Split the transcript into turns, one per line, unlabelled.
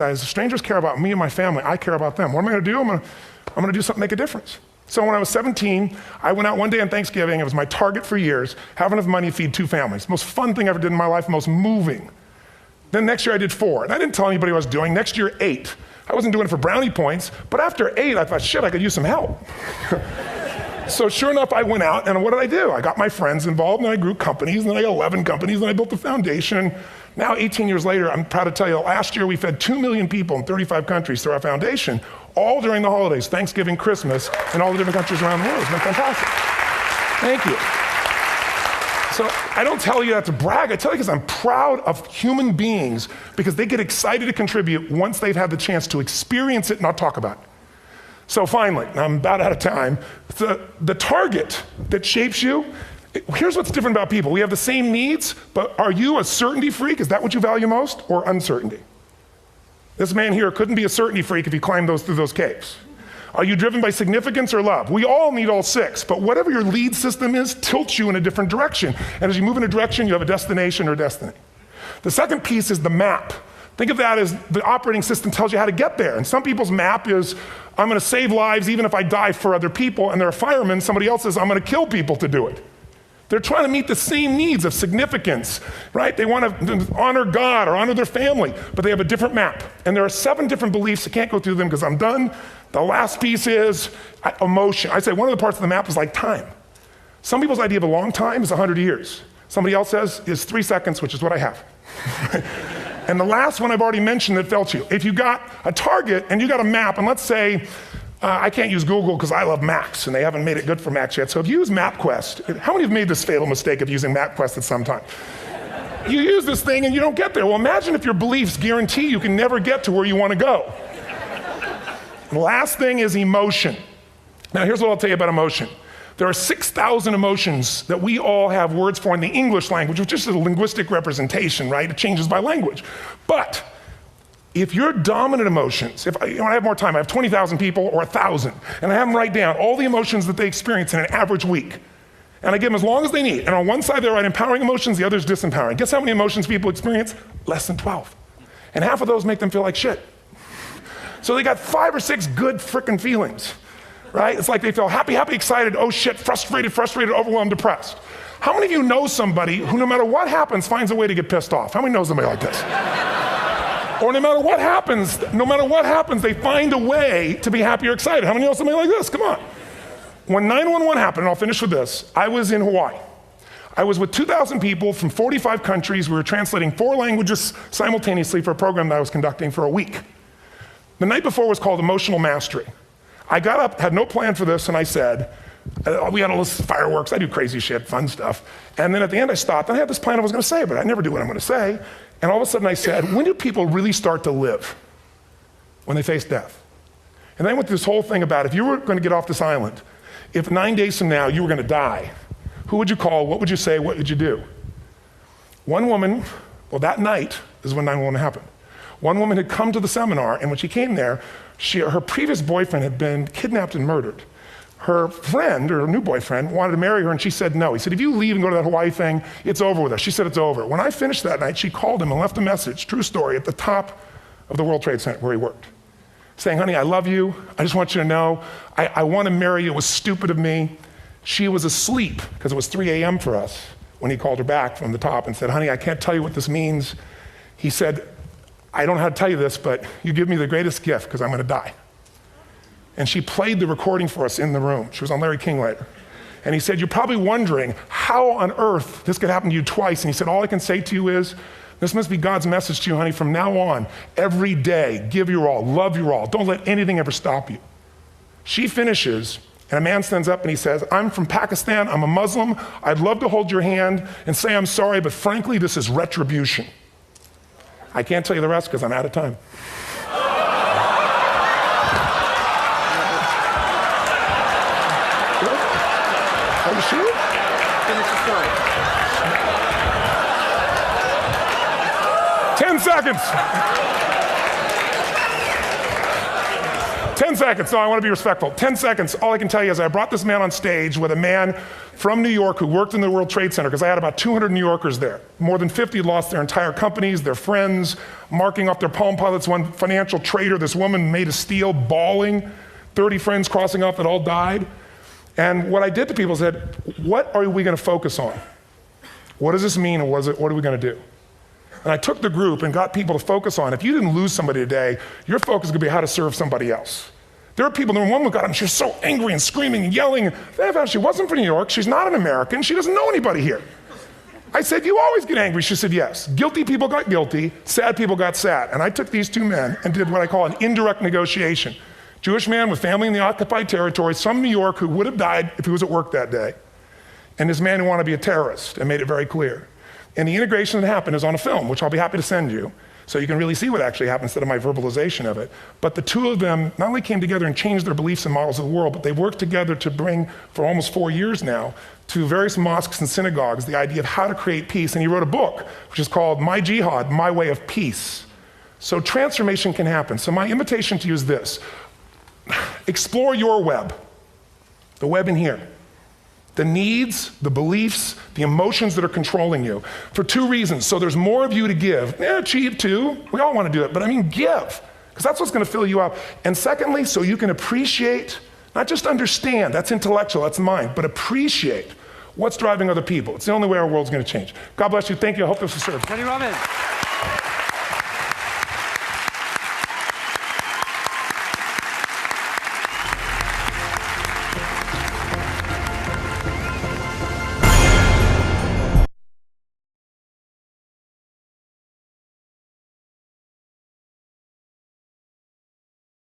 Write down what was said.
strangers care about me and my family. I care about them. What am I gonna do? I'm gonna do something to make a difference. So when I was 17, I went out one day on Thanksgiving. It was my target for years, have enough money to feed 2 families. Most fun thing I ever did in my life, most moving. Then next year I did 4, and I didn't tell anybody what I was doing. Next year, 8. I wasn't doing it for brownie points, but after 8, I thought, shit, I could use some help. So sure enough, I went out, and what did I do? I got my friends involved, and I grew companies, and then I got 11 companies, and I built a foundation. Now, 18 years later, I'm proud to tell you, last year we fed 2 million people in 35 countries through our foundation, all during the holidays, Thanksgiving, Christmas, and all the different countries around the world. It's been fantastic. Thank you. So I don't tell you that to brag, I tell you because I'm proud of human beings because they get excited to contribute once they've had the chance to experience it and not talk about it. So finally, I'm about out of time, the target that shapes you, here's what's different about people. We have the same needs, but are you a certainty freak? Is that what you value most, or uncertainty? This man here couldn't be a certainty freak if he climbed through those caves. Are you driven by significance or love? We all need all 6, but whatever your lead system is tilts you in a different direction. And as you move in a direction, you have a destination or destiny. The second piece is the map. Think of that as the operating system tells you how to get there. And some people's map is, I'm gonna save lives even if I die for other people, and they're a fireman. Somebody else says, I'm gonna kill people to do it. They're trying to meet the same needs of significance, right? They want to honor God or honor their family, but they have a different map. And there are 7 different beliefs. I can't go through them because I'm done. The last piece is emotion. I say one of the parts of the map is like time. Some people's idea of a long time is 100 years. Somebody else says is 3 seconds, which is what I have. And the last one I've already mentioned that felt you. If you got a target and you got a map, and let's say, I can't use Google because I love Macs, and they haven't made it good for Macs yet. So if you use MapQuest, how many have made this fatal mistake of using MapQuest at some time? You use this thing and you don't get there. Well, imagine if your beliefs guarantee you can never get to where you want to go. The last thing is emotion. Now here's what I'll tell you about emotion. There are 6,000 emotions that we all have words for in the English language, which is just a linguistic representation, right? It changes by language. But if your dominant emotions, if I have more time, I have 20,000 people or 1,000, and I have them write down all the emotions that they experience in an average week. And I give them as long as they need. And on one side they write empowering emotions, the other is disempowering. Guess how many emotions people experience? Less than 12. And half of those make them feel like shit. So they got 5 or 6 good frickin' feelings, right? It's like they feel happy, happy, excited, oh shit, frustrated, overwhelmed, depressed. How many of you know somebody who no matter what happens finds a way to get pissed off? How many know somebody like this? Or no matter what happens, they find a way to be happy or excited. How many know somebody like this? Come on. When 9/11 happened, and I'll finish with this, I was in Hawaii. I was with 2,000 people from 45 countries. We were translating 4 languages simultaneously for a program that I was conducting for a week. The night before was called Emotional Mastery. I got up, had no plan for this, and I said, we had all this fireworks, I do crazy shit, fun stuff. And then at the end I stopped, and I had this plan I was gonna say, but I never do what I'm gonna say. And all of a sudden I said, when do people really start to live? When they face death. And then I went through this whole thing about if you were gonna get off this island, if 9 days from now you were gonna die, who would you call, what would you say, what would you do? One woman, well that night is when 9/11 happened. One woman had come to the seminar, and when she came there, her previous boyfriend had been kidnapped and murdered. Her friend, or her new boyfriend, wanted to marry her, and she said no. He said, if you leave and go to that Hawaii thing, it's over with us. She said it's over. When I finished that night, she called him and left a message, true story, at the top of the World Trade Center where he worked, saying, honey, I love you. I just want you to know, I want to marry you. It was stupid of me. She was asleep, because it was 3 a.m. for us, when he called her back from the top and said, honey, I can't tell you what this means. He said, I don't know how to tell you this, but you give me the greatest gift, because I'm going to die. And she played the recording for us in the room. She was on Larry King later. And he said, you're probably wondering how on earth this could happen to you twice. And he said, all I can say to you is, this must be God's message to you, honey. From now on, every day, give your all, love your all. Don't let anything ever stop you. She finishes, and a man stands up and he says, I'm from Pakistan, I'm a Muslim. I'd love to hold your hand and say I'm sorry, but frankly, this is retribution. I can't tell you the rest because I'm out of time. Are you sure? Finish the story. 10 seconds. 10 seconds. No, I want to be respectful. 10 seconds. All I can tell you is I brought this man on stage with a man from New York who worked in the World Trade Center, because I had about 200 New Yorkers there. More than 50 lost their entire companies, their friends, marking off their Palm Pilots. One financial trader, this woman made of steel, bawling. 30 friends crossing off that all died. And what I did to people is said, what are we going to focus on? What does this mean, and what are we going to do? And I took the group and got people to focus on, if you didn't lose somebody today, your focus is going to be how to serve somebody else. There are people, one woman got up and she was so angry and screaming and yelling. And she wasn't from New York, she's not an American, she doesn't know anybody here. I said, you always get angry. She said, yes. Guilty people got guilty, sad people got sad. And I took these two men and did what I call an indirect negotiation. Jewish man with family in the occupied territory, from New York, who would have died if he was at work that day. And this man who wanted to be a terrorist, and made it very clear. And the integration that happened is on a film, which I'll be happy to send you, so you can really see what actually happened instead of my verbalization of it. But the two of them not only came together and changed their beliefs and models of the world, but they've worked together to bring, for almost 4 years now, to various mosques and synagogues, the idea of how to create peace. And he wrote a book, which is called My Jihad, My Way of Peace. So transformation can happen. So my invitation to you is this. Explore your web, the web in here. The needs, the beliefs, the emotions that are controlling you, for two reasons. So there's more of you to give. Achieve too, we all want to do it, but I mean give, because that's what's going to fill you up. And secondly, so you can appreciate, not just understand, that's intellectual, that's mind, but appreciate what's driving other people. It's the only way our world's going to change. God bless you, thank you, I hope this will serve.
Robbins.